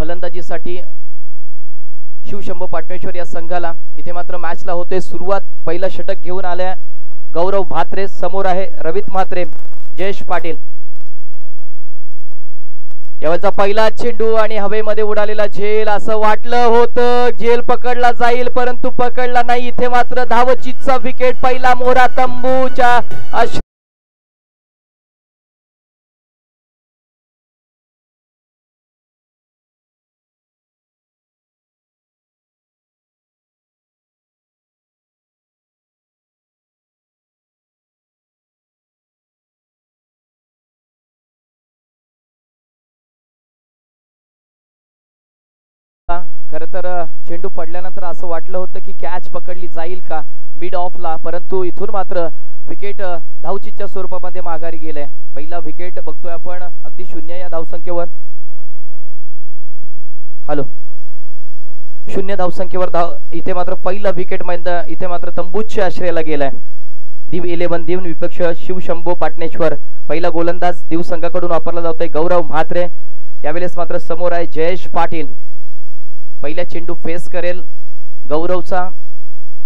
फलंदाजीसाठी शिवशंभू पाटणेश्वर या संघाला इथे मात्र मॅचला होते सुरुवात। पहिला षटक घेऊन आल्या गौरव म्हात्रे, समोर आहे रवित म्हात्रे, जयेश पाटील। यावेळचा पहिला चेंडू आणि हवेमध्ये उडालेला झेल, असं वाटलं होतं झेल पकडला जाईल परंतु पकडला नाही। इथे मात्र धावचीतचा विकेट, पहिला मोहरा तंबूच्या खरं तर चेंडू पडल्यानंतर असं वाटलं होतं की कॅच पकडली जाईल का मिड ऑफला, परंतु इथून मात्र विकेट धावचीतच्या स्वरूपामध्ये माघारी गेले। पहिला विकेट बघतोय आपण अगदी 0 या धावसंख्येवर, हॅलो 0 धावसंख्येवर इथे मात्र पहिला विकेट इथे मात्र तंबूच्या आश्रयाला गेलाय। दिव 11 दिव विपक्ष शिवशंभू पाटणेश्वर। पहिला गोलंदाज दिव संघाकडून वापरला जातोय गौरव म्हात्रे, यावेळेस मात्र समोर आहे जयेश पाटील। पहिला चेंडू फेस करेल गौरवचा,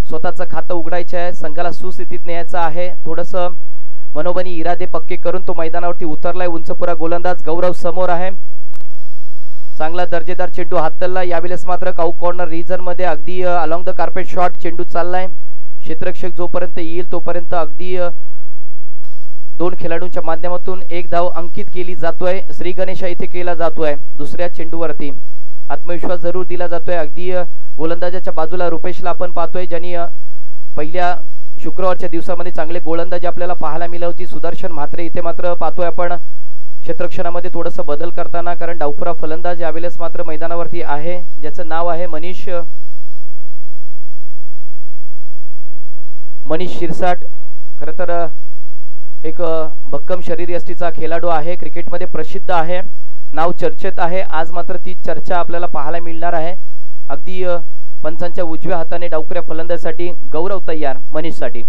स्वतःचं खातं उघडायचं आहे, संघाला सुस्थितीत न्यायचं आहे, थोडस मनोबनी इरादे पक्के करून तो मैदानावरती उतरलाय। उंचपुरा गोलंदाज गौरव समोर आहे, चांगला दर्जेदार चेंडू हातलला। यावेळेस मात्र काऊ कॉर्नर रिजन मध्ये अगदी अलॉंग द कार्पेट शॉट चेंडू चाललाय। क्षेत्ररक्षक जोपर्यंत येईल तोपर्यंत अगदी 2 खेळाडूंच्या माध्यमातून एक धाव अंकित केली जातोय। श्री गणेशा इथे केला जातोय। दुसऱ्या चेंडूवरती आत्मविश्वास जरूर दिला जातोय। अगदी गोलंदाजाच्या बाजूला रुपेशला आपण पाहतोय, ज्यांनी पहिल्या शुक्रवारच्या दिवसामध्ये चांगले गोलंदाजी आपल्याला पाहायला मिळाली होती। सुदर्शन म्हात्रे इथे मात्र पाहतोय आपण क्षेत्ररक्षणामध्ये थोडस बदल करताना, कारण डावखुरा फलंदाज यावेळेस मात्र मैदानावरती आहे, ज्याचं नाव आहे मनीष शिरसाट। खरं तर एक भक्कम शरीरयष्टीचा खेळाडू आहे, क्रिकेटमध्ये प्रसिद्ध आहे, नाव चर्चेत आहे। आज मात्र ती चर्चा आपल्याला पाहायला मिळणार आहे। अगदी पंचांच्या उजव्या हाताने डावखुऱ्या फलंदाजीसाठी गौरव तयार मनीषसाठी।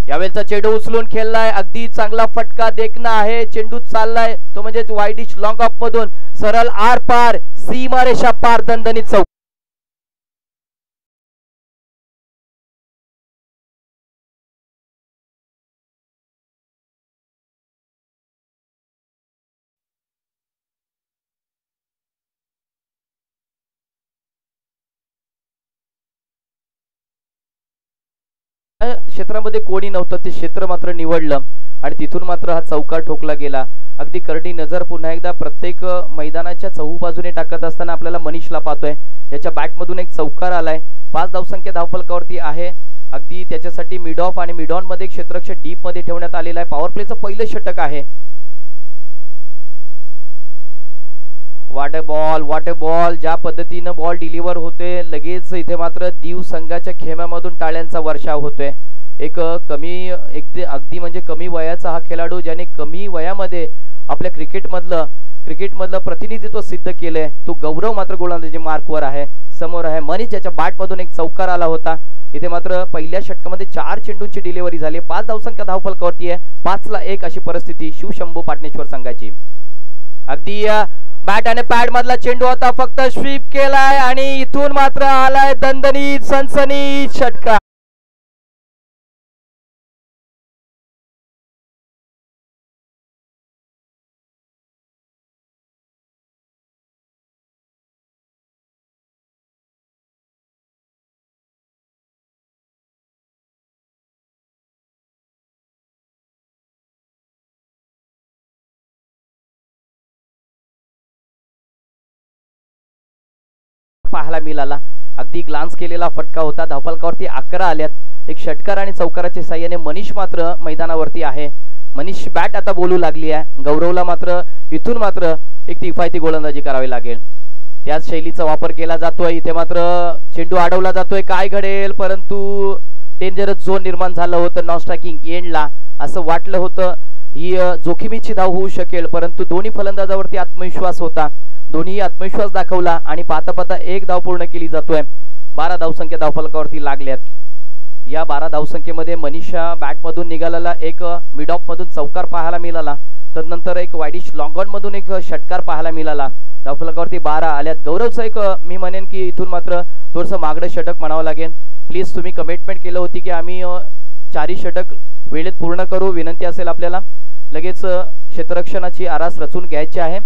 यावेळचा चेंडू उचलून खेळलाय, अगदी चांगला फटका देखना आहे, चेंडू चाललाय तो म्हणजे वाईडिश लॉंग ऑफ मधून सरळ आर पार सीमारेषा पार दणदणीत चौक। क्षेत्रामध्ये कोणी नव्हतं, ते क्षेत्र मात्र निवडलं आणि तिथून मात्र हा चौकार ठोकला गेला। अगदी करडी नजर पुन्हा एकदा प्रत्येक मैदानाच्या चहूबाजूने टाकत असताना आपल्याला मनीषला पाहतोय, याच्या बॅटमधून एक चौकार आलाय। 5 धावसंख्या धावफलकावरती आहे। अगदी त्याच्यासाठी मिड ऑफ आणि मिड ऑन मध्ये क्षेत्ररक्षक डीप मध्ये ठेवण्यात आलेला आहे। पॉवर प्लेचं पहिलं षटक आहे। वाट अ बॉल ज्या पद्धतीने बॉल डिलिव्हर होते, लगेच इथे मात्र दीव संघाच्या खेम्यामधून टाळ्यांचा वर्षाव होतोय। एक अगदी म्हणजे कमी वयाचा हा खेळाडू, ज्याने कमी वयामध्ये आपल्या क्रिकेटमधलं प्रतिनिधित्व सिद्ध केलंय, तो गौरव मात्र गोलंदाजी मार्कवर आहे। समोर आहे मनीष, ज्याच्या बॅटमधून एक चौकार आला होता। इथे मात्र पहिल्या षटकामध्ये 4 चेंडूंची डिलिव्हरी झाली। 5 धावसंख्या धावफलकावरती आहे, 5-1 अशी परिस्थिती शिवशंभू पाटणेश्वर संघाची। अगदी बॅट आणि पॅड मधला चेंडू होता, फक्त स्वीप केलाय आणि इथून मात्र आलाय दणदणीत सनसनीत षटकार। पाहायला मिळाला, अगदी ग्लान्स केलेला फटका होता। धावफलकावरती 11 आल्यात। एक षटकार आणि चौकाराच्या साह्याने मनीष मात्र मैदानावरती आहे। मनीष बॅट आता बोलू लागली आहे। गौरवला मात्र इथून मात्र एक किफायती गोलंदाजी करावी लागेल, त्याच शैलीचा वापर केला जातोय। इथे मात्र चेंडू अडवला जातोय, काय घडेल, परंतु डेंजरस झोन निर्माण झालं होतं नॉन स्ट्रायकिंग एंडला। असं वाटलं होतं ही जोखमीची धाव होऊ शकेल, परंतु दोन्ही फलंदाजावरती आत्मविश्वास होता, दोन्ही आत्मविश्वास दाखवला आणि पाहता पाहता एक धाव पूर्ण केली जातोय। 12 धावसंख्या धावफलकावरती लागल्यात। या 12 धावसंख्येमध्ये मनीषा बॅटमधून निघालेला एक मिड ऑफ मधून चौकार पाहायला मिळाला, तदनंतर एक वाईडिश लॉंग ऑन मधून एक षटकार पाहायला मिळाला। धावफलकावरती 12 आल्यात। गौरवचं एक मी म्हणेन की इथून मात्र थोडंसं मागडं षटक म्हणावं लागेल। प्लीज तुम्ही कमिटमेंट केलं होती की आम्ही 4 षटक वेळेत पूर्ण करू, विनंती असेल आपल्याला। लगेच क्षेत्ररक्षणाची आरास रचून घ्यायची आहे।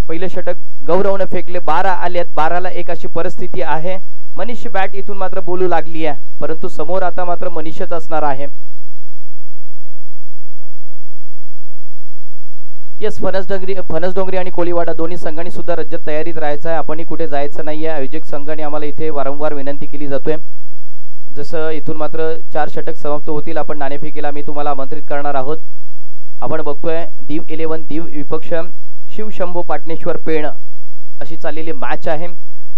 पहिले षटक गौरवने फेकले, 12 आलेत, 12ला 1 अशी परिस्थिती आहे। मनीष बॅट इथून मात्र बोलू लागली आहे, परंतु समोर आता मात्र मनीषच असणार आहे। येस, फणसडोंगरी आणि कोळीवाडा दोन्ही संघांनी सुद्धा रज्जत तयारीत राहायचं आहे। आपणही कुठे जायचं नाहीये। आयोजक संघाने आम्हाला इथे वारंवार विनंती केली जातोय। जसं इथून मात्र 4 षटक समाप्त होतील, आपण नाणेफेकीला मी तुम्हाला आमंत्रित करणार आहोत। आपण बघतोय दीव 11 दीव विपक्ष शिवशंभो पाटणेश्वर पेण अशी चाललेली मॅच आहे।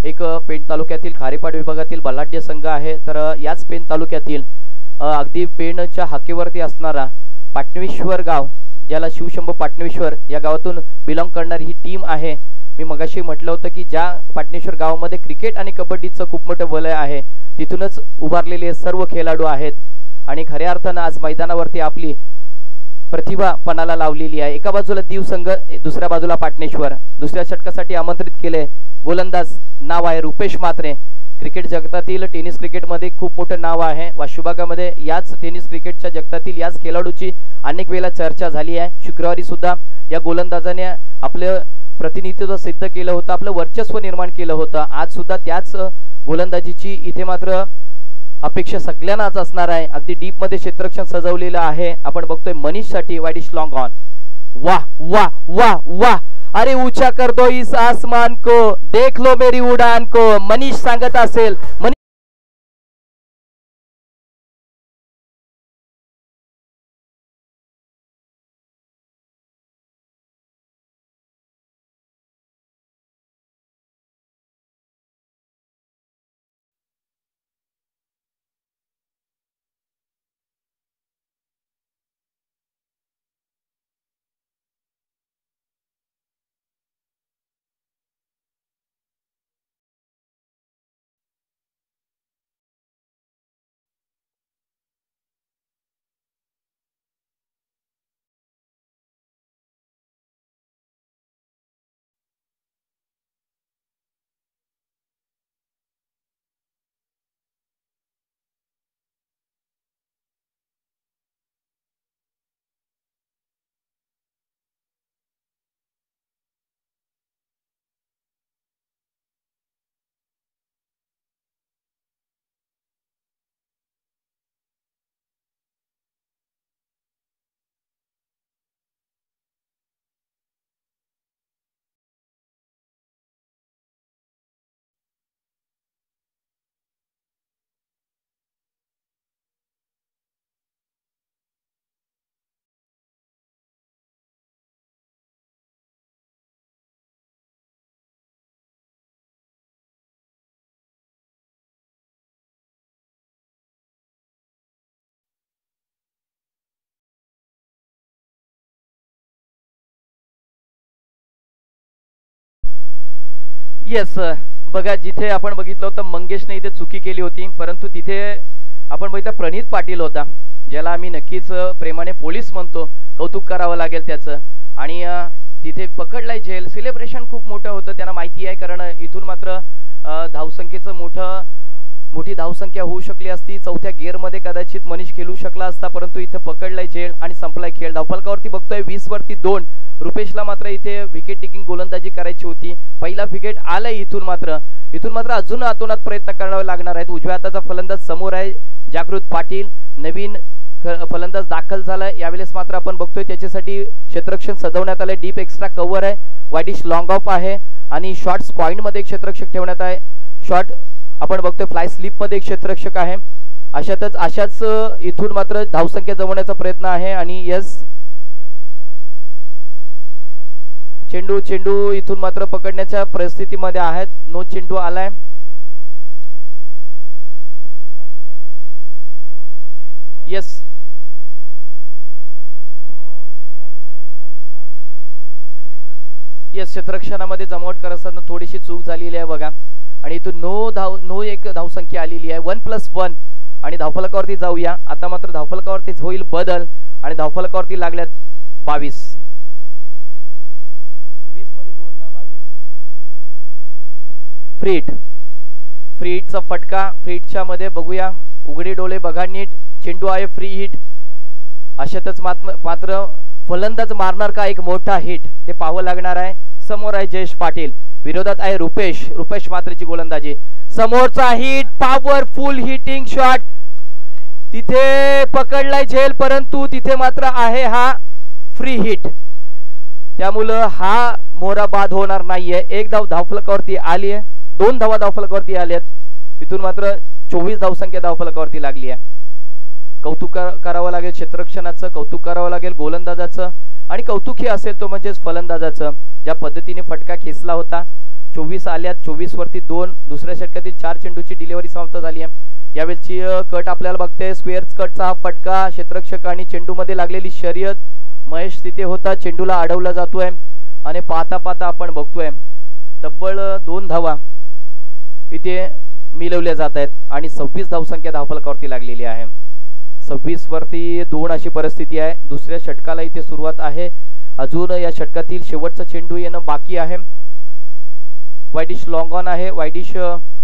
एक पेण तालुक्यातील खारेपाट विभागातील बलाढ्य संघ आहे, तर याच पेण तालुक्यातील अगदी पेणच्या हाकेवरती असणारा पाटणेश्वर गाव, ज्याला शिवशंभो पाटणेश्वर या गावातून बिलॉंग करणारी ही टीम आहे। मी मगाशी म्हटलं होतं की ज्या पाटणेश्वर गावामध्ये क्रिकेट आणि कबड्डीचं खूप मोठं वलय आहे, तिथूनच उभारलेले सर्व खेळाडू आहेत आणि खऱ्या अर्थानं आज मैदानावरती आपली प्रतिभा पणाला लावलेली आहे। एका बाजूला दीव संघ, दुसऱ्या बाजूला पाटणेश्वर। दुसऱ्या षटकासाठी आमंत्रित केले गोलंदाज नाव आहे रुपेश म्हात्रे। क्रिकेट जगतातील टेनिस क्रिकेटमध्ये खूप मोठं नाव आहे। वाशिम भागामध्ये याच टेनिस क्रिकेटच्या जगतातील याच खेळाडूची अनेक वेळा चर्चा झाली आहे। शुक्रवारी सुद्धा या गोलंदाजाने आपलं प्रतिनिधित्व सिद्ध केलं होतं, आपलं वर्चस्व निर्माण केलं होतं। आज सुद्धा त्याच गोलंदाजीची इथे मात्र अपेक्षा सगळ्यांनाच असणार आहे। अगदी डीप मध्ये क्षेत्ररक्षण सजवलेलं आहे। आपण बघतोय मनीष साठी वाईडिश लॉंग ऑन। वाह वाह वाह वाह, अरे ऊंचा कर दो इस आसमान को, देख लो मेरी उड़ान को, मनीष सांगत असेल। येस, बघा जिथे आपण बघितलं होतं मंगेशने इथे चुकी केली होती, परंतु तिथे आपण बघितलं प्रणित पाटील होता, ज्याला आम्ही नक्कीच प्रेमाने पोलीस म्हणतो, कौतुक करावं लागेल त्याचं। आणि तिथे पकडलाय झेल, सेलिब्रेशन खूप मोठं होतं, त्यांना माहिती आहे, कारण इथून मात्र धावसंख्येचं मोठी धावसंख्या होऊ शकली असती। चौथ्या गिअरमध्ये कदाचित मनीष खेळू शकला असता, परंतु इथे पकडलाय झेल आणि संपलाय खेळ। धावफलकावरती बघतोय 20 वरती 2। रुपेशला मात्र इथे विकेट टेकिंग गोलंदाजी करायची होती। पहिला विकेट आलाय, इथून मात्र अजून आतोनात प्रयत्न करावे लागणार आहेत। उजव्या हाताचा फलंदाज समोर आहे जागृत पाटील, नवीन फलंदाज दाखल झालाय यावेळेस मात्र आपण बघतोय त्याच्यासाठी क्षेत्ररक्षण सजवण्यात आलंय। डीप एक्स्ट्रा कव्हर आहे, वाईडिश लॉंग ऑफ आहे आणि शॉर्ट्स पॉइंट मध्ये एक क्षेत्ररक्षक ठेवण्यात आहे। शॉर्ट आपण बघतोय फ्लाय स्लिप मध्ये एक क्षेत्ररक्षक आहे। अशाच इथून मात्र धावसंख्या जमवण्याचा प्रयत्न आहे आणि यस, चेंडू इथून मात्र पकडण्याच्या परिस्थितीमध्ये आहेत। नो चेंडू आलाय। यस, क्षेत्ररक्षणामध्ये जमावट करत असताना थोडीशी चूक झालेली आहे बघा, आणि इथून नो एक धावसंख्या आलेली आहे। 1+1 आणि धावफलकावरती जाऊया. आता मात्र धावफलकावरतीच होईल बदल आणि धावफलकावरती लागल्यात 22. 20 मध्ये 2 ना 22. फ्री हिटचा फटका. फ्री हिटच्या मध्ये बघूया, उघडे डोळे बघा नीट. चेंडू आहे फ्री हिट. अशातच मात्र फलंदाज मारणार का एक मोठा हिट ते पाहावं लागणार आहे. समोर आहे जयेश पाटील, विरोधात आहे रुपेश मात्रची गोलंदाजी. समोरचा हिट, पॉवरफुल हिटिंग शॉट, तिथे पकडलाय झेल, परंतु तिथे मात्र आहे हा फ्री हिट, त्यामुळं हा मोहरा बाद होणार नाहीये. एक धाव धावफलकावरती आली आहे, 2 धावा धावफलकावरती आल्यात. इथून मात्र 24 धावसंख्या धावफलकावरती लागली आहे. कौतुक करावं लागेल क्षेत्ररक्षणाचं, कौतुक करावं लागेल गोलंदाजाचं, आणि कौतुकी असेल तो म्हणजेच फलंदाजाचं, ज्या पद्धतीने फटका खेचला होता. 24 आल्यात, 24 वरती 2. दुसऱ्या षटकातील 4 चेंडूची डिलिव्हरी समाप्त झाली आहे. यावेळची कट आपल्याला बघते, स्क्वेअर कटचा हा फटका, क्षेत्ररक्षक आणि चेंडू मध्ये लागलेली शर्यत. महेश तिथे होता, चेंडूला अडवला जातोय आणि पाहता पाहता आपण बघतोय तब्बल 2 धावा इथे मिळवल्या जात आहेत आणि 26 धावसंख्या धावफलकावरती लागलेली आहे. 26 वरती 2 अशी परिस्थिती आहे. दुसऱ्या षटकाला इथे सुरुवात आहे. अजून या षटकातील शेवटचा चेंडू येणं बाकी आहे. वाईडिश लॉंग ऑन आहे, वाईडिश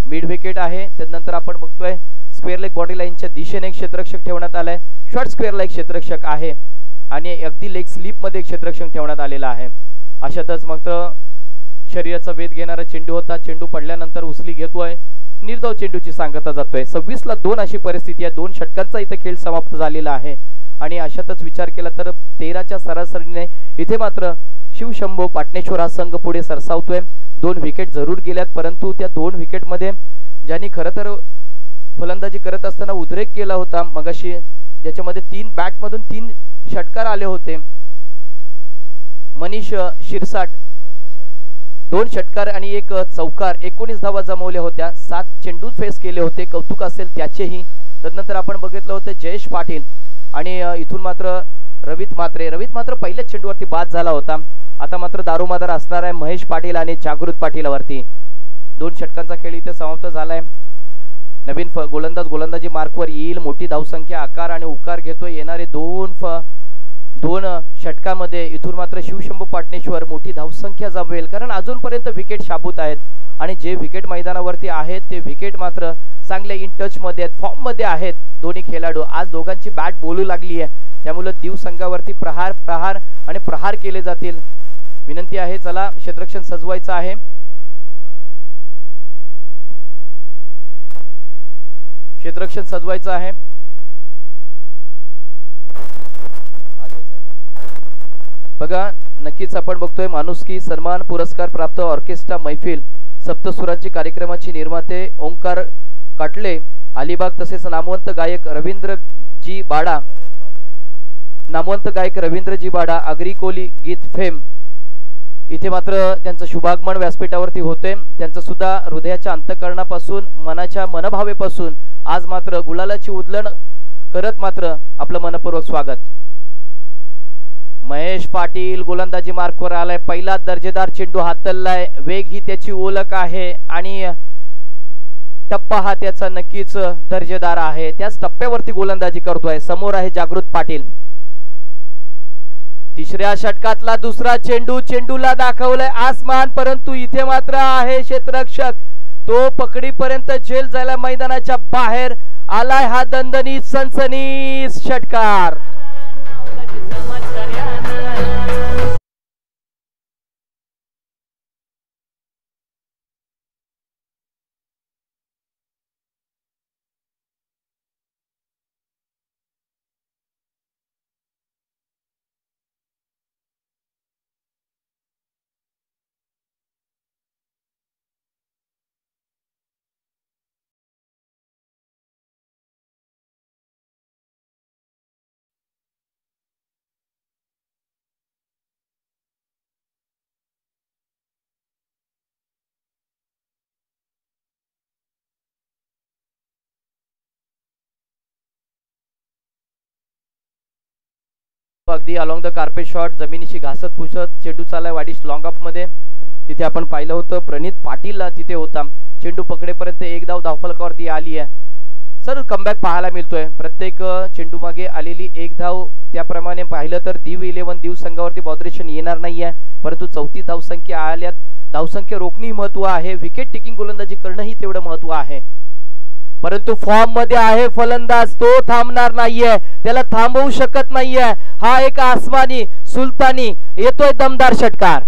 मिड विकेट आहे. त्यानंतर आपण बघतोय स्क्वेअर लेग बॉडी लाईनच्या दिशेने एक क्षेत्ररक्षक ठेवण्यात आलाय. शॉर्ट स्क्वेअरला एक क्षेत्ररक्षक आहे आणि अगदी लेग स्लिप मध्ये एक क्षेत्ररक्षक ठेवण्यात आलेला आहे. अशातच मग शरीराचा वेध घेणारा चेंडू होता. चेंडू पडल्यानंतर उचली घेतोय, निर्धाव चेंडूची सांगता जातोय. 26 ला 2 अशी परिस्थिती आहे. 2 षटकांचा इथे खेळ समाप्त झालेला आहे आणि अशातच विचार केला तर 13च्या सरासरीने इथे मात्र शिवशंभो पाटणेश्वर हा संघ पुढे सरसावतोय. 2 विकेट जरूर गेल्यात, परंतु त्या 2 विकेट मध्ये ज्यांनी खरं तर फलंदाजी करत असताना उद्रेक केला होता मगाशी, ज्याच्यामध्ये 3 बॅट मधून 3 षटकार आले होते. मनीष शिरसाट 2 षटकार आणि 1 चौकार, 19 धावा जमवल्या होत्या. 7 चेंडू फेस केले होते, कौतुक असेल त्याचेही. त्यानंतर आपण बघितलं होतं जयेश पाटील आणि इथून मात्र रवित मात्र पहिल्याच चेंडूवरती बाद झाला होता. आता मात्र दारोमदार असणार आहे महेश पाटील आणि जागृत पाटीलवरती. 2 षटकांचा खेळ इथे समाप्त झालाय. नवीन गोलंदाज गोलंदाजी मार्कवर येईल. मोठी धावसंख्या आकार आणि उकार घेतोय. येणारे 2 षटकामध्ये इथून मात्र शिवशंभो पाटणेश्वर मोठी धावसंख्या जमवेल, कारण अजूनपर्यंत विकेट शाबूत आहेत आणि जे विकेट मैदानावरती आहेत ते विकेट मात्र चांगले इन टच मध्ये आहेत, फॉर्म मध्ये आहेत दोन्ही खेळाडू. आज दोघांची बॅट बोलू लागली आहे, त्यामुळे दिव संघावरती प्रहार केले जातील. विनंती आहे, चला क्षेत्ररक्षण सजवायचं आहे. क्षेत्ररक्षण सजवायचं आहे. बघा, नक्कीच आपण बघतोय माणुसकी सन्मान पुरस्कार प्राप्त ऑर्केस्ट्रा मैफिल सप्तसुरांची कार्यक्रमाची निर्माते ओंकार काटले अलिबाग, तसेच नामवंत गायक रवींद्रजी बाडा अग्री कोली गीत फेम इथे मात्र त्यांचं शुभागमन व्यासपीठावरती होते. त्यांचं सुद्धा हृदयाच्या अंतःकरणापासून मनाच्या मनभावेपासून आज मात्र गुलालाची उधळण करत मात्र आपलं मनपूर्वक स्वागत. महेश पाटील गोलंदाजी मार्कवर आलाय. पहिला दर्जेदार चेंडू हातललाय. वेग ही त्याची ओळख आहे आणि टप्पा हा त्याचा नक्कीच दर्जेदार आहे. त्याच टप्प्यावरती गोलंदाजी करतोय. समोर आहे जागृत पाटील. तिसऱ्या षटकातला दुसरा चेंडू, चेंडूला दाखवलंय आसमान, परंतु इथे मात्र आहे क्षेत्ररक्षक. तो पकडीपर्यंत झेल जायला मैदानाच्या बाहेर आलाय. हा दणदणीत सनसनीत षटकार. अगदी अलॉंग द कार्पेट शॉट, जमिनीशी घासत पुसत चेंडू चाललाय वाडीश लॉंग ऑफ मध्ये. तिथे आपण पाहिलं होतं प्रणित पाटीलला तिथे होता. चेंडू पकडेपर्यंत 1 धाव धावफलकावरती आली आहे. सर कमबॅक पाहायला मिळतोय प्रत्येक चेंडू मागे आलेली एक धाव त्याप्रमाणे पाहिलं तर दीव 11 दीव संघावरती बॉदरेशन येणार नाहीये परंतु 34 धावसंख्या आल्यात धावसंख्या रोखणी महत्व आहे विकेट टेकिंग गोलंदाजी करणंही तेवढं महत्व आहे परंतु फॉर्म मध्ये आहे फलंदाज तो थांबणार नाहीये त्याला थांबवू शकत नाहीये हा एक आसमानी सुलतानी येतोय दमदार षटकार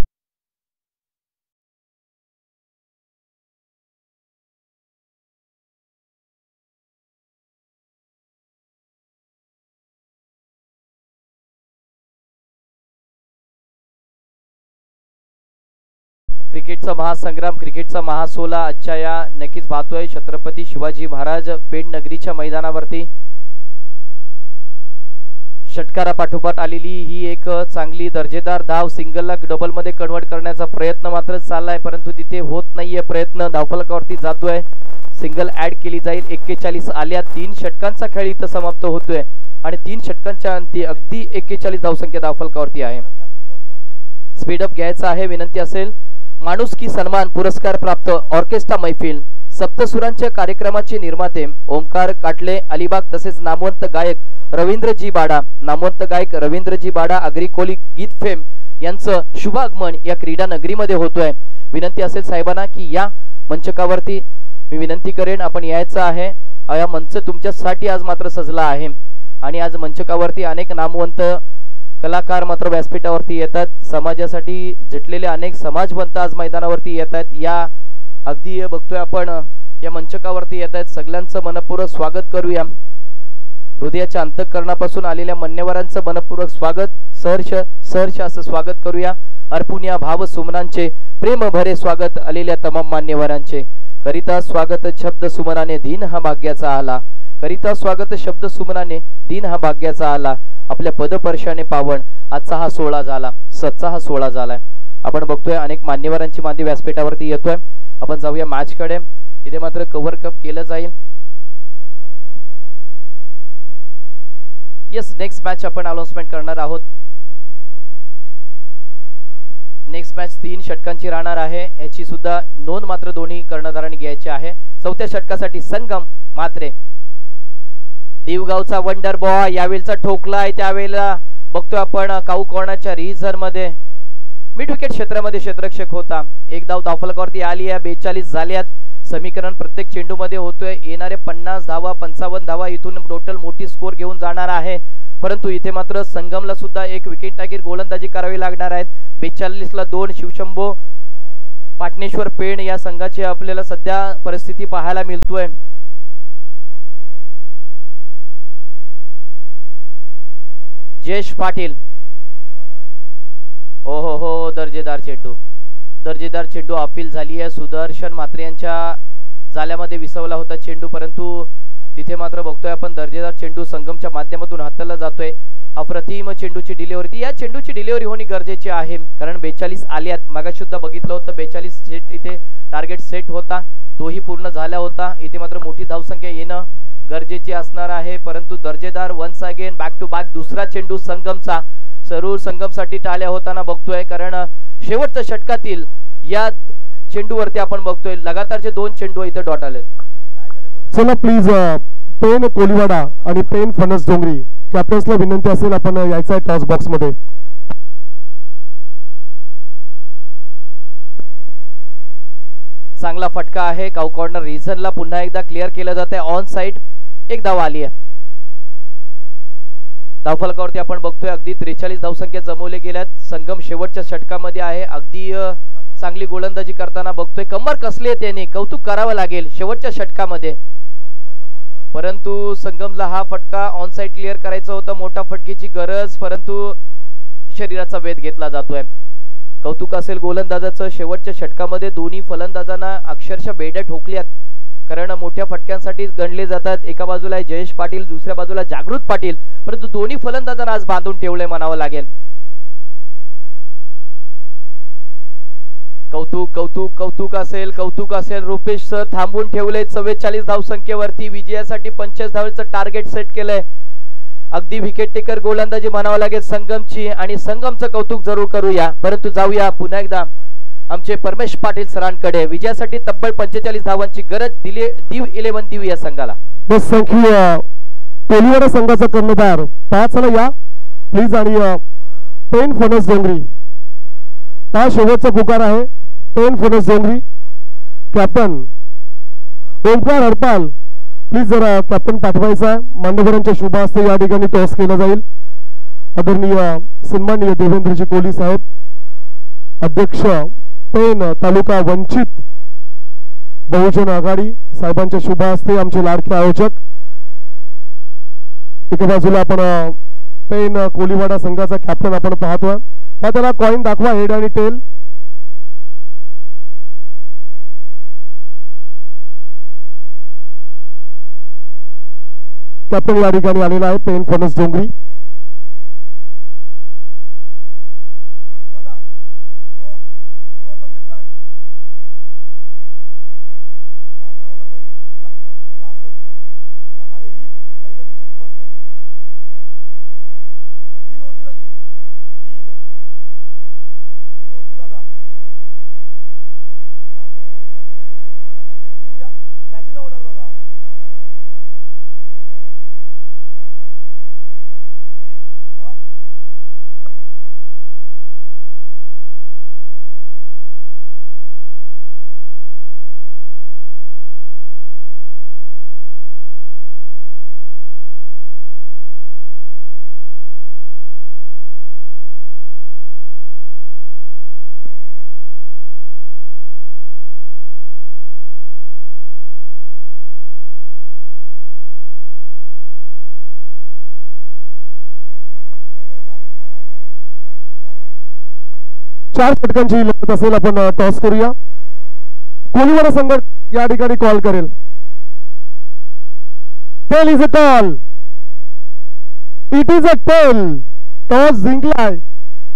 क्रिकेटचा महासंग्राम क्रिकेटचा महासोला आजच्या या नक्कीच पाहतोय छत्रपती शिवाजी महाराज पेण नगरीच्या मैदानावरती षटकारा पाठोपाठ आलेली ही एक चांगली दर्जेदार धाव सिंगलला डबल मध्ये कन्वर्ट करण्याचा प्रयत्न मात्र चाललाय परंतु तिथे होत नाहीये प्रयत्न धावफलकावरती जातोय सिंगल ऍड केली जाईल 41 आल्या 3 षटकांचा खेळ इथं समाप्त होतोय आणि 3 षटकांच्या अंती अगदी 41 धावसंख्या धावफलकावरती आहे स्पीडअप घ्यायचा आहे विनंती असेल माणुसकी सन्मान पुरस्कार प्राप्त ऑर्केस्ट्रा मैफिल सप्तसुरांच्या कार्यक्रमाचे निर्माते ओमकार काटले अलिबाग तसेच नामवंत गायक रवींद्रजी बाडा आगरी कोली गीत फेम यांचं शुभ आगमन या क्रीडा नगरीमध्ये होतोय विनंती असेल साहेबांना की या मंचकावरती मी विनंती करेन आपण यायचं आहे या मंच तुमच्यासाठी आज मात्र सजला आहे आणि आज मंचकावरती अनेक नामवंत कलाकार मात्र व्यासपीठावरती येतात समाजासाठी झटलेले अनेक समाजवंत आज मैदानावरती येतात या अगदी बघतोय आपण या मंचकावरती येतात सगळ्यांचं मनपूर्वक स्वागत करूया हृदयाच्या अंतःकरणापासून आलेल्या मान्यवरांचं मनपूर्वक स्वागत सहर्ष असं स्वागत करूया अर्पून या भाव सुमनांचे प्रेम भरे स्वागत आलेल्या तमाम मान्यवरांचे करिता स्वागत शब्द सुमनाने दिन हा भाग्याचा आला करिता स्वागत शब्द सुमनाने दिन हा भाग्याचा आला आपल्या पदपर्शाने पावन आजचा हा सोहळा झाला सच्चा हा सोहळा झालाय आपण बघतोय अनेक मान्यवरांची मांदी व्यासपीठावरती येतोय आपण जाऊया मॅच कडे इथे मात्र कव्हर कप केलं जाईल यस नेक्स्ट मॅच आपण अनाउन्समेंट करणार आहोत नेक्स्ट मॅच 3 षटकांची राहणार आहे याची सुद्धा नोंद मात्र दोन्ही कर्णधारांनी घ्यायची आहे चौथ्या षटकासाठी संगम मात्रे देवगावचा वंडर बॉय यावेळचा ठोकलाय त्यावेळेला बघतोय आपण काऊ कॉर्नरच्या रिझर्व मध्ये मिड विकेट क्षेत्रामध्ये क्षेत्ररक्षक होता एक धाव धावफलकावरती आली आहे 42 झाल्यात समीकरण प्रत्येक चेंडू मध्ये होतोय येणारे 50 धावा 55 धावा इथून टोटल मोठी स्कोर घेऊन जाणार आहे परंतु इथे मात्र संगमला सुद्धा एक विकेट टाकीर गोलंदाजी करावी लागणार आहेत 42 ला 2 शिवशंभो पाटणेश्वर पेण या संघाची आपल्याला सध्या परिस्थिती पाहायला मिळतोय जयेश पाटील हो दर्जेदार चेंडू अपील झाली आहे सुदर्शन मात्रे यांच्या जाल्यामध्ये विसवला होता चेंडू परंतु तिथे मात्र बघतोय आपण दर्जेदार चेंडू संगमच्या माध्यमातून हाताळला जातोय अप्रतिम चेंडूची डिलिव्हरी या चेंडूची डिलिव्हरी होणे गरजेचे आहे कारण 42 आल्यात मगाशी सुद्धा बघितलं होतं 42 सेट इथे टार्गेट सेट होता तोही पूर्ण झाला होता इथे मात्र मोठी धावसंख्या येणं गरजेचे असणार आहे परंतु दर्जेदार once again back to back दुसरा चेंडू संगमचा सरूर संगमसाठी टाळ्या होताना बघतोय कारण शेवटच्या षटकातील या चेंडूवरती आपण बघतोय लगातारचे 2 चेंडू इथे डॉट आले चला प्लीज पेन कोलीवाडा आणि पेन फणस डोंगरी कॅप्टन्सला विनंती असेल आपण यायचं आहे टॉस बॉक्स मध्ये चांगला फटका आहे काऊ कॉर्नर रिझनला पुन्हा एकदा क्लिअर केलं जाते ऑन साइड एक धाव आली आहे धावफलकावरती आपण बघतोय अगदी 43 धावसंख्या जमवले गेल्यात संगम शेवटच्या षटकामध्ये आहे अगदी चांगली गोलंदाजी करताना बघतोय कंबर कसली आहे त्याने कौतुक करावं लागेल शेवटच्या षटकामध्ये परंतु संगमला हा फटका ऑन साइड क्लिअर करायचा होता मोठा फटकेची गरज परंतु शरीराचा वेध घेतला जातोय कौतुक असेल गोलंदाजाचं शेवटच्या षटकामध्ये दोन्ही फलंदाजांना अक्षरशः बेड्या ठोकल्यात कारण मोठ्या फटक्यांसाठी गणले जातात एका बाजूला जयेश पाटील दुसऱ्या बाजूला जागृत पाटील परंतु दोन्ही फलंदाजांना आज बांधून ठेवले म्हणावं लागेल कौतुक असेल रुपेश सर थांबून ठेवले 44 धावसंख्येवरती विजयासाठी 45 धावांचं टार्गेट सेट केलंय अगदी विकेट टेकर गोलंदाजी म्हणावं लागेल संगमची आणि संगमचं कौतुक जरूर करूया परंतु जाऊया पुन्हा एकदा आमचे परमेश पाटील सरांकडे विजयासाठी तब्बल 45 धावांची गरज दिली दीव 11 दीव या संघाला. बस थँक्यू. कोलिवाडा संघाचा कर्णधार 5 या प्लीज आणि पेन फणस डोंगरी हा शेवटचा पुकार आहे. पेन फणस डोंगरी कॅप्टन ओमकार हरपाल प्लीज जरा कॅप्टन पाठवायचा आहे. मान्यवरांच्या शुभ हस्ते या ठिकाणी टॉस केला जाईल. आदरणीय सन्माननीय देवेंद्रजी कोहली साहेब अध्यक्ष पेन तालुका वंचित बहुजन आघाडी साहेबांच्या शुभ हस्ते आमचे लाडके आयोजक. एका बाजूला आपण पेन कोलिवाडा संघाचा कॅप्टन आपण पाहतोय. त्याला कॉइन दाखवा हेड आणि टेल. कॅप्टन या ठिकाणी आलेला आहे पेन फणस डोंगरी. चार षटकांची लढत असेल. आपण टॉस करूया. कोलिवाडा संघ या ठिकाणी कॉल करेल. Tail is a call. It is a tail. Toss जिंकलाय.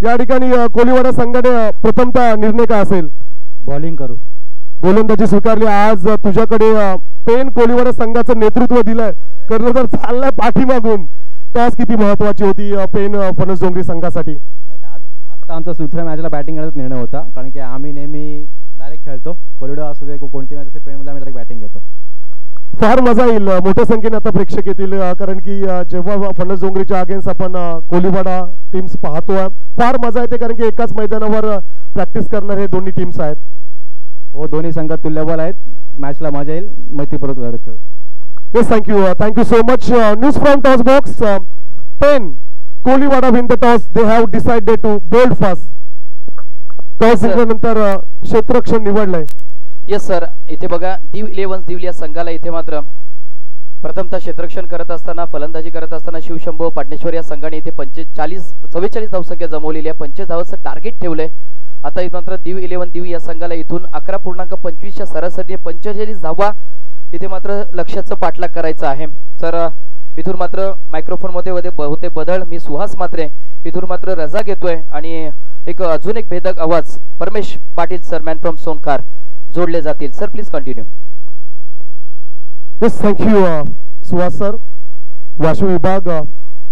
या ठिकाणी कोलिवाडा संघाने प्रथमतः निर्णय काय असेल? बॉलिंग करू. गोलंदाजी स्वीकारली. आज तुझ्याकडे पेन कोलिवाडा संघाचं नेतृत्व दिलंय. कर्णधार चाललाय पाठीमागून. टॉस किती महत्वाची होती पेन फणस डोंगरी संघासाठी? आता आमचा दुसऱ्या मॅचला बॅटिंग करण्याचा निर्णय होता, कारण की आम्ही नेहमी डायरेक्ट खेळतो. कोलिवाडा असू दे कोणती मॅच असते पेनमध्ये आम्ही डायरेक्ट बॅटिंग घेतो. फार मजा येईल. मोठ्या संख्येने आता प्रेक्षक येतील, कारण की जेव्हा फणस डोंगरीच्या अगेन्स्ट आपण कोलिवाडा टीम्स पाहतोय फार मजा येते, कारण की एकाच मैदानावर प्रॅक्टिस करणारे हे दोन्ही टीम्स आहेत. हो, दोन्ही संघ तुल्यबळ आहेत. मॅचला मजा येईल. मैत्रीपूर्वक लढत खेळू. Yes, thank you so much. News from toss box. Pen Koliwada win the toss. They have decided to bowl first. Toss जिंकल्यानंतर क्षेत्ररक्षण निवडलंय. Yes sir. इथे बघा दीव 11 दीव या संघाला इथे मात्र प्रथमतः क्षेत्ररक्षण करत असताना फलंदाजी करत असताना शिवशंभो पाटणेश्वर या संघाने इथे 44 धावसंख्या जमवलेली आहे. 25 धावांचं टार्गेट ठेवलंय. आता मात्र दीव 11 दीव या संघाला इथून 11.25 च्या सरासरीने 45 धावा इथे मात्र लक्ष्याचं पाठलाग करायचं आहे. सर इथून मात्र मायक्रोफोन मध्ये होते बदल. मी सुहास मात्रे इथून मात्र रजा घेतोय आणि अजून एक भेदक आवाज परमेश Patil sir man from Sonkhar जोडले जातील. Sir please continue. Yes, thank you Suhas sir. Washim विभाग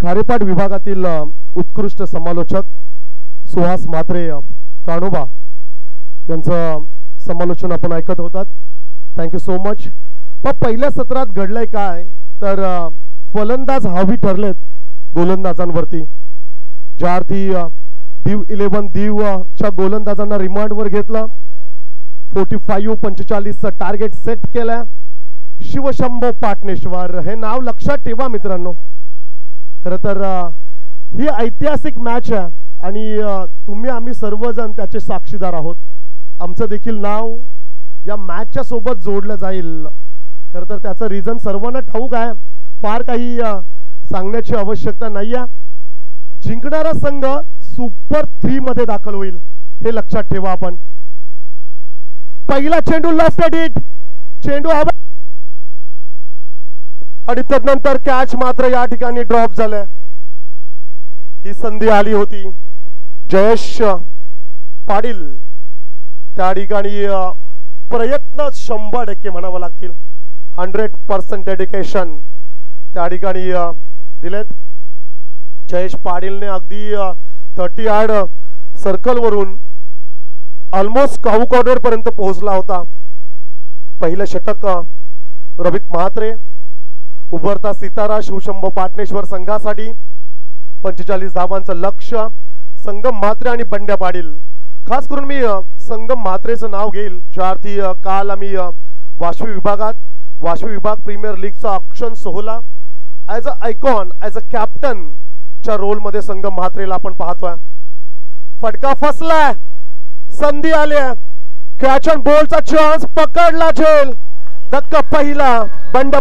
खारेपाट विभागातील उत्कृष्ट समालोचक सुहास मात्रे कानोबा यांचं समालोचन आपण ऐकत होतात. Thank you so much. पण पहिल्या सत्रात घडलंय काय तर फलंदाज हावी ठरलेत गोलंदाजांवरती. ज्या अर्थी दीव 11 दीव च्या गोलंदाजांना रिमांडवर घेतलं. 45-45 टार्गेट सेट केलं. शिवशंभो पाटणेश्वर हे नाव लक्षात ठेवा मित्रांनो. खरं तर ही ऐतिहासिक मॅच आहे आणि तुम्ही आम्ही सर्वजण त्याचे साक्षीदार आहोत. आमचं देखील नाव या मॅचच्या सोबत जोडलं जाईल. खरं तर त्याचं रिझन सर्वांना ठाऊक आहे. फार काही सांगण्याची आवश्यकता नाही आहे. जिंकणारा संघ सुपर 3 मध्ये दाखल होईल हे लक्षात ठेवा आपण. पहिला चेंडू लेफ्ट हिट. चेंडू हवा आणि तदनंतर कॅच मात्र या ठिकाणी ड्रॉप झालाय. ही संधी आली होती. जयेश पाटील त्या ठिकाणी प्रयत्न 100% म्हणावं लागतील. 100% डेडिकेशन त्या ठिकाणी दिलेत. जयेश पाटीलने अगदी 30 यार्ड सर्कल वरून ऑलमोस्ट काऊ कॉर्नर पर्यंत पोहोचला होता. पहिलं षटक रवित म्हात्रे, उभरता सितारा शिवशंभो पाटणेश्वर संघासाठी. 45 धावांचं लक्ष्य. संगम म्हात्रे आणि बंड्या पाटील. खास करून मी संगम म्हात्रेचं नाव घेईल. ज्यार्थी काल आम्ही वाशवी विभाग प्रीमियर लीगचा ऑक्शन सोहळा as a icon, as a captain च्या रोल मध्ये संगम म्हात्रेला आपण पाहतोय. फटका फसलाय, संधी आली, कॅच अँड बॉलचा चान्स पकडला झेल. धक्का पहिला बंड्या.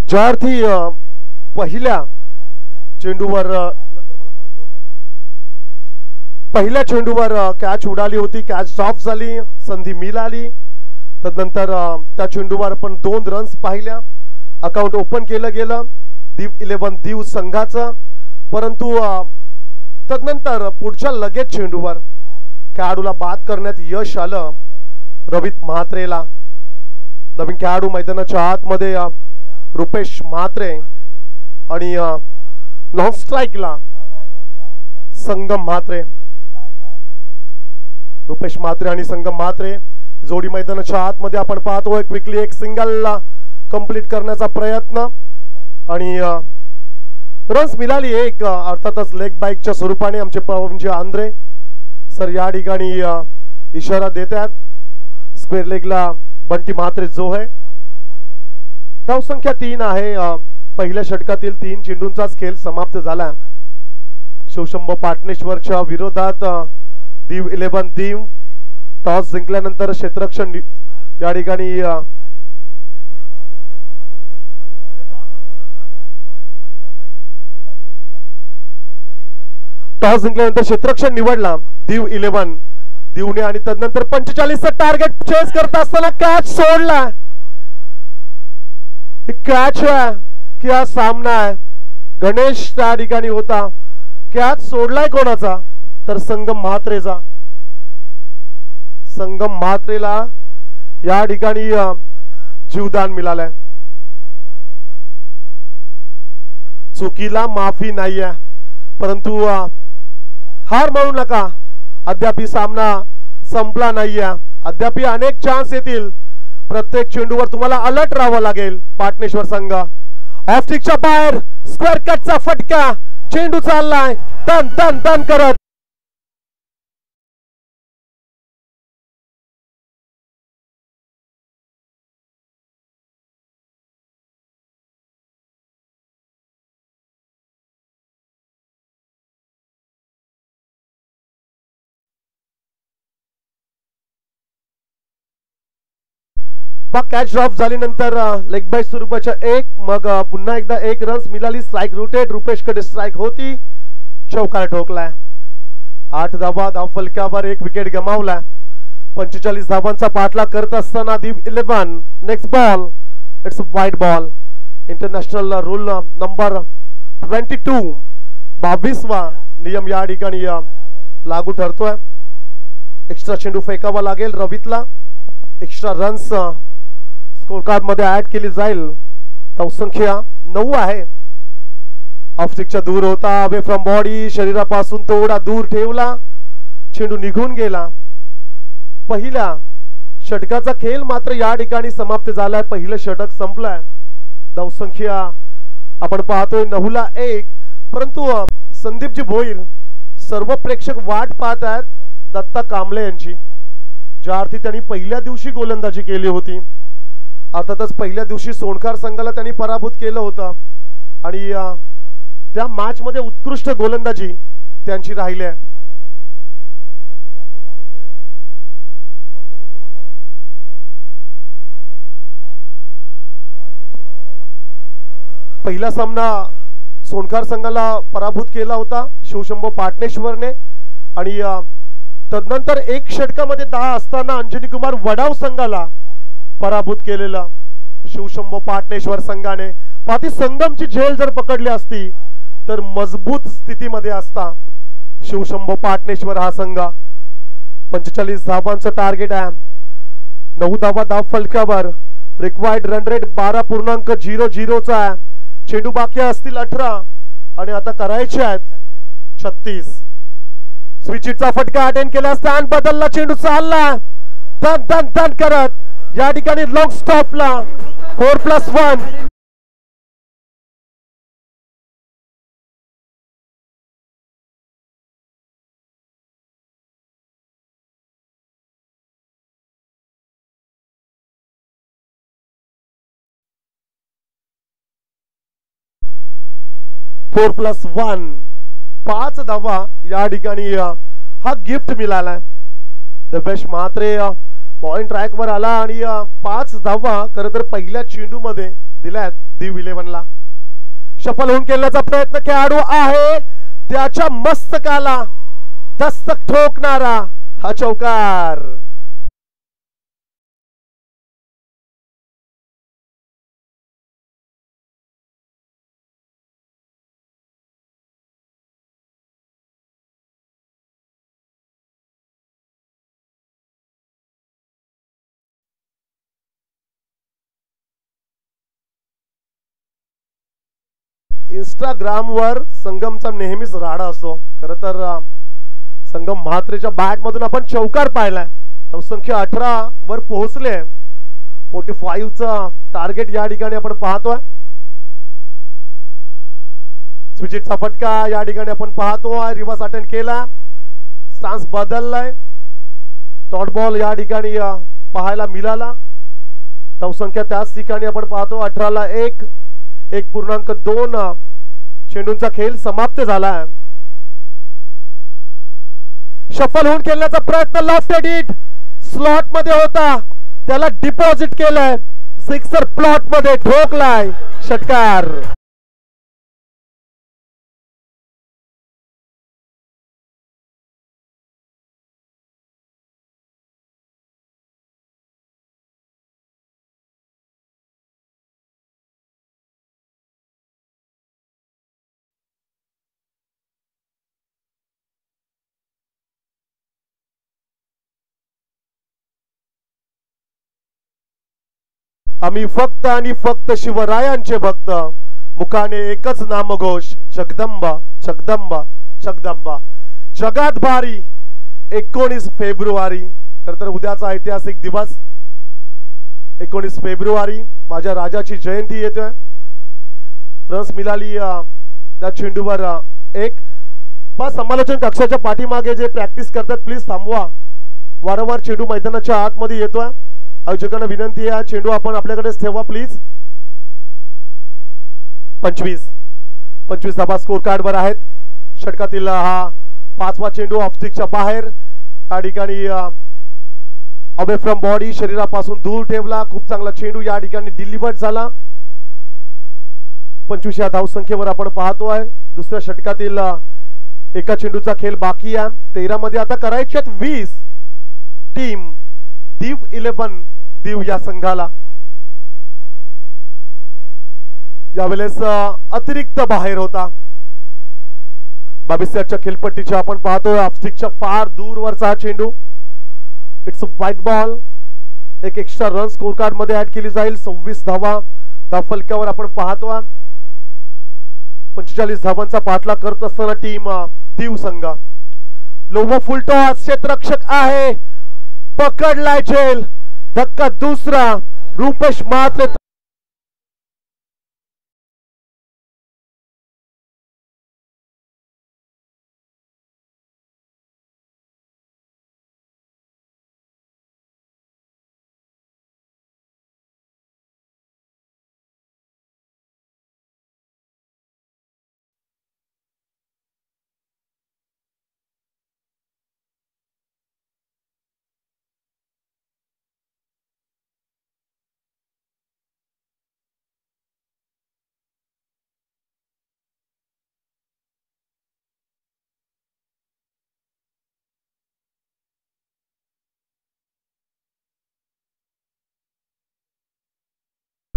ज्यार्थी पहिल्या चेंडूवर कॅच उडाली होती, कॅच ड्रॉप झाली, संधी मिळाली. तदनंतर त्या चेंडूवर आपण 2 रन्स पाहिल्या. अकाउंट ओपन केलं गेलं दीव 11 दीव संघाचं. परंतु तदनंतर पुढच्या लगेच चेंडूवर खेळाडूला बाद करण्यात यश आलं रवित म्हात्रेला. नवीन खेळाडू मैदानाच्या आतमध्ये रुपेश म्हात्रे आणि नॉन स्ट्राईकला संगम म्हात्रे. रुपेश म्हात्रे आणि संगम म्हात्रे जोडी मैदानाच्या आतमध्ये आपण पाहतोय. क्विकली एक सिंगल कंप्लीट करण्याचा प्रयत्न आणि रन्स मिळाली एक. अर्थातच लेग बाईकच्या स्वरूपाने आमचे पवनजी आंद्रे सर या ठिकाणी इशारा देतात. स्क्वेअर लेगला बंटी म्हात्रे जो आहे. धावसंख्या 3 आहे. पहिल्या षटकातील 3 चेंडूंचाच खेळ समाप्त झाला. शिवशंभो पाटणेश्वरच्या विरोधात दीव 11 दीव टॉस जिंकल्यानंतर क्षेत्ररक्षण या ठिकाणी टॉस जिंकल्यानंतर क्षेत्ररक्षण निवडला दीव 11 दीवने. आणि तदनंतर 45चं टार्गेट चेस करत असताना कॅच सोडला. कॅच आहे क्या सामना आहे. गणेश त्या ठिकाणी होता. कॅच सोडलाय कोणाचा तर संगम म्हात्रेचा. संगम म्हात्रेला या ठिकाणी जीवदान मिळालंय. चुकीला माफी नाहीये, परंतु हार मानू नका. अद्याप सामना संपला नाहीये. अद्याप अनेक चान्स येतील. प्रत्येक चेंडूवर तुम्हाला अलर्ट राहावं लागेल. पाटणेश्वर संघ ऑफस्टिकच्या बाहेर स्क्वेअर कटचा फटका. चेंडू चाललाय टन टन टन करत. कॅच ड्रॉप झाल्यानंतर लेग बाय स्वरूपाच्या 1 मग पुन्हा एकदा 1 रन्स मिळाली. स्ट्राइक रुटेड रुपेश कडे स्ट्राइक होती. चौकार ठोकलाय. 8 धावा धावफलकावर 1 विकेट गमावला. 45 धावांचा पाठलाग करत असताना Diu 11 next ball it's wide ball. International rule number 22 22वा नियम या ठिकाणी लागू ठरतोय. एक्स्ट्रा चेंडू फेकावा लागेल रवितला. एक्स्ट्रा रन्स स्कोर कार्ड मध्ये ऍड केली जाईल. धावसंख्या 9 आहे. ऑफस्टिकच्या दूर होता. अवे फ्रॉम बॉडी शरीरापासून थोडा दूर ठेवला. चेंडू निघून गेला. पहिल्या षटकाचा खेळ मात्र या ठिकाणी समाप्त झालाय. पहिलं षटक संपलाय. धावसंख्या आपण पाहतोय 9ला 1. परंतु संदीपजी भोईर सर्व प्रेक्षक वाट पाहत आहेत दत्ता कांबळे यांची. ज्या अर्थी त्यांनी पहिल्या दिवशी गोलंदाजी केली होती. अर्थातच पहिल्या दिवशी सोनखार संघाला त्यांनी पराभूत केलं होतं आणि त्या मॅच मध्ये उत्कृष्ट गोलंदाजी त्यांची राहिली आहे. पहिला सामना सोनखार संघाला पराभूत केला होता शिवशंभो पाटणेश्वरने आणि तदनंतर एक षटकामध्ये 10 असताना अंजनी कुमार वडाव संघाला पराभूत केलेला शिवशंभो पाटणेश्वर संघाने. पाती संगमची झेल जर पकडली असती तर मजबूत स्थितीमध्ये असता शिवशंभो पाटणेश्वर हा संघ. 45 धावांचं टार्गेट आहे. 9 धावा धाव फलकावर. रिक्वायर्ड रन रेट 12.00 चा आहे. चेंडू बाकी असतील 18 आणि आता करायचे आहेत 36. स्विचिटचा फटका अटेंड केला, स्टँड बदलला, चेंडू चालला धन धन धन करत या ठिकाणी लॉंग स्टॉपला 4+1. फोर प्लस 1 5 धावा या ठिकाणी हा गिफ्ट मिळाला. The best Mhatre point track वर आला आणि 5 धावा खरं तर पहिल्या चेंडू मध्ये दिल्यात दीव 11ला. शफल होऊन खेळण्याचा प्रयत्न खेळाडू आहे, त्याच्या मस्तकाला दस्तक ठोकणारा हा चौकार. इंस्टाग्राम वर संगमचा नेहमीच राडा असतो. खरं तर संगम म्हात्रेच्या बॅट मधून आपण चौकार पाहिलाय. संख्या 18 वर पोहोचले. 45 चा टार्गेट या ठिकाणी आपण पाहतोय. स्विचिटचा फटका या ठिकाणी आपण पाहतोय. रिव्हर्स अटेंड केला, स्टान्स बदललाय. डॉट बॉल या ठिकाणी पाहायला मिळाला. संख्या त्याच ठिकाणी आपण पाहतो 18ला 1.2 चेंडूंचा खेळ समाप्त झाला. शफल होऊन खेळण्याचा प्रयत्न, लेफ्ट हिट स्लॉट मध्ये होता, त्याला डिपॉझिट केलंय, सिक्सर प्लॉट मध्ये ठोकलाय, षटकार. आम्ही फक्त आणि फक्त शिवरायांचे भक्त, मुखाने एकच नामघोष, जगदंबा जगदंबा जगदंबा. जगात भारी 19 फेब्रुवारी. खरं तर उद्याचा ऐतिहासिक दिवस 19 फेब्रुवारी माझ्या राजाची जयंती येते. रस मिळाली त्या चेंडूवर एक. समालोचन कक्षाच्या पाठीमागे जे प्रॅक्टिस करतात प्लीज थांबवा. वारंवार चेंडू मैदानाच्या आतमध्ये येतोय. आयोजकांना विनंती आहे चेंडू आपण आपल्याकडेच ठेवा प्लीज. 25 धाबा स्कोर कार्ड वर आहेत. षटकातील हा 5वा चेंडू ऑफस्टिकच्या बाहेर या ठिकाणी अवे फ्रॉम बॉडी, शरीरापासून दूर ठेवला. खूप चांगला चेंडू या ठिकाणी डिलिव्हर्ड झाला. 25 या धावसंख्येवर आपण पाहतोय. दुसऱ्या षटकातील एका चेंडूचा खेळ बाकी आहे. 13 मध्ये आता करायचे 20. टीम दीव 11 दीव या संघाला यावेळेस अतिरिक्त बाहेर होता. 22 खेळपट्टीच्या आपण पाहतोय ऑफस्टिकच्या फार दूरवरचा हा चेंडू. It's a white ball. एक एक्स्ट्रा रन स्कोर कार्ड मध्ये ऍड केली जाईल. 26 धावा धाव फलकावर आपण पाहतोय. 45 धावांचा पाठलाग करत असताना टीम दीव संघ. लोबो फुलटॉस क्षेत्ररक्षक आहे, पकडलाय झेल. धक्का दुसरा, रुपेश म्हात्रे.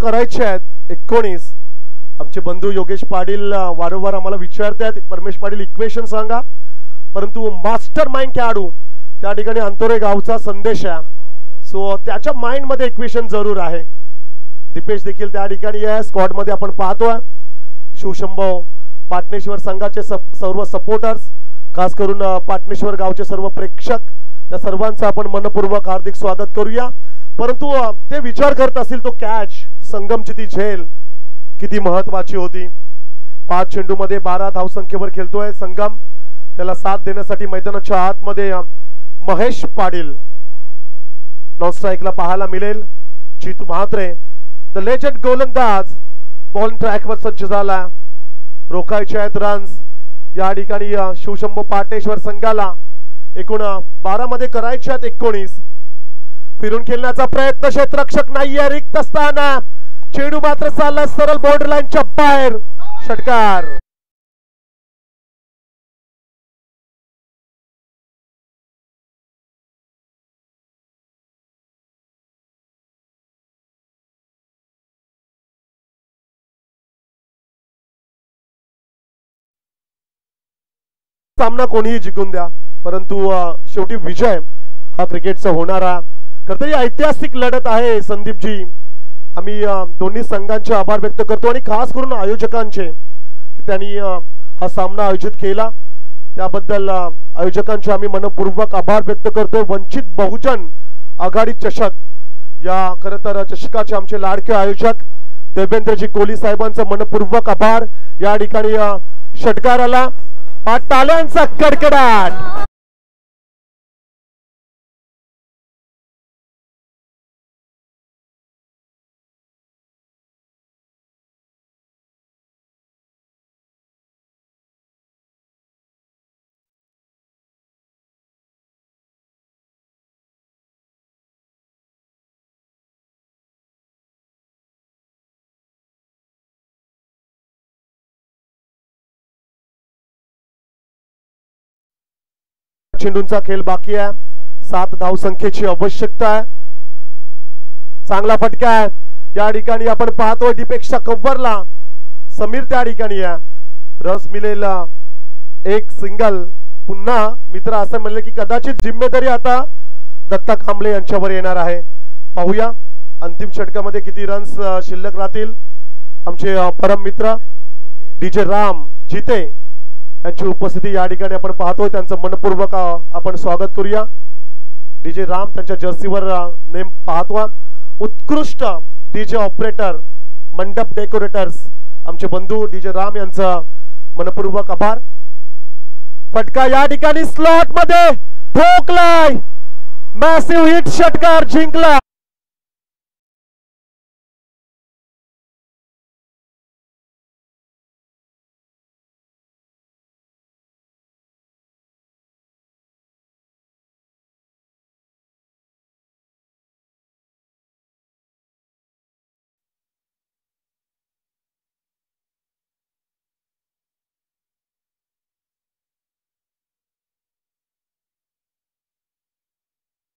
करायचे आहेत 19. आमचे बंधू योगेश पाटील वारंवार आम्हाला विचारतात परमेश पाटील इक्वेशन सांगा, परंतु मास्टर माइंड खेळाडू त्या ठिकाणी अंतोरे गावचा संदेश आहे, सो त्याच्या माइंड मध्ये इक्वेशन जरूर आहे. दीपेश देखील त्या ठिकाणी आहे स्क्वॉड मध्ये आपण पाहतोय. शिवशंभो पाटणेश्वर संघाचे सर्व सपोर्टर्स, खास करून पाटणेश्वर गावचे सर्व प्रेक्षक, त्या सर्वांचं आपण मनपूर्वक हार्दिक स्वागत करूया. परंतु ते विचार करत असतील तो कॅच संगमची ती झेल किती महत्वाची होती. 5 चेंडूमध्ये 12 धावसंख्येवर खेळतोय संगम. त्याला साथ देण्यासाठी मैदानाच्या आतमध्ये महेश पाटील नॉन स्ट्राईकला पाहायला मिळेल. चितू म्हात्रे द लेजंड गोलंदाज बॉल ट्रॅकवर सज्ज झाला. रोखायचे आहेत रन्स या ठिकाणी शिवशंभो पाटणेश्वर संघाला. एकूण 12 मध्ये करायचे आहेत 19. फिरून खेळण्याचा प्रयत्न, क्षेत्ररक्षक नाहीये रिक्त असताना चेंडू मात्र चालला सरळ बॉर्डर लाईनच्या बाहेर. षटकार. सामना कोणीही जिंकून द्या, परंतु शेवटी विजय हा क्रिकेटचा होणारा. खरं तर ऐतिहासिक लढत आहे संदीपजी. आम्ही दोन्ही संघांचे आभार व्यक्त करतो आणि खास करून आयोजकांचे की त्यांनी हा सामना आयोजित केला, त्याबद्दल आयोजकांचे आम्ही मनपूर्वक आभार व्यक्त करतो. वंचित बहुजन आघाडी चषक या खरं तर चषकाचे आमचे लाडके आयोजक देवेंद्रजी कोहली साहेबांचा मनपूर्वक आभार. या ठिकाणी षटकाराला टाळ्यांचा कडकडाट. चेंडूंचा खेळ बाकी आहे. 7 धावसंख्येची आवश्यकता आहे. चांगला फटका आहे या ठिकाणी आपण पाहतोय. डीपेक्षा कव्हरला समीर त्या ठिकाणी आहे. रस मिळेल एक सिंगल. पुन्हा मित्र असं म्हणले की कदाचित जिम्मेदारी आता दत्ता कांबळे यांच्यावर येणार आहे. पाहूया अंतिम षटकामध्ये किती रन्स शिल्लक राहतील. आमचे परम मित्र डीजे राम जिते यांची उपस्थिती या ठिकाणी आपण पाहतोय. त्यांचं मनपूर्वक आपण स्वागत करूया. डीजे राम त्यांच्या जर्सीवर नेम पाहतोय. उत्कृष्ट डीजे ऑपरेटर मंडप डेकोरेटर्स आमचे बंधू डीजे राम यांचा मनपूर्वक आभार. फटका या ठिकाणी स्लॉट मध्ये ठोकलाय. मॅसिव्ह हिट षटकार जिंकला.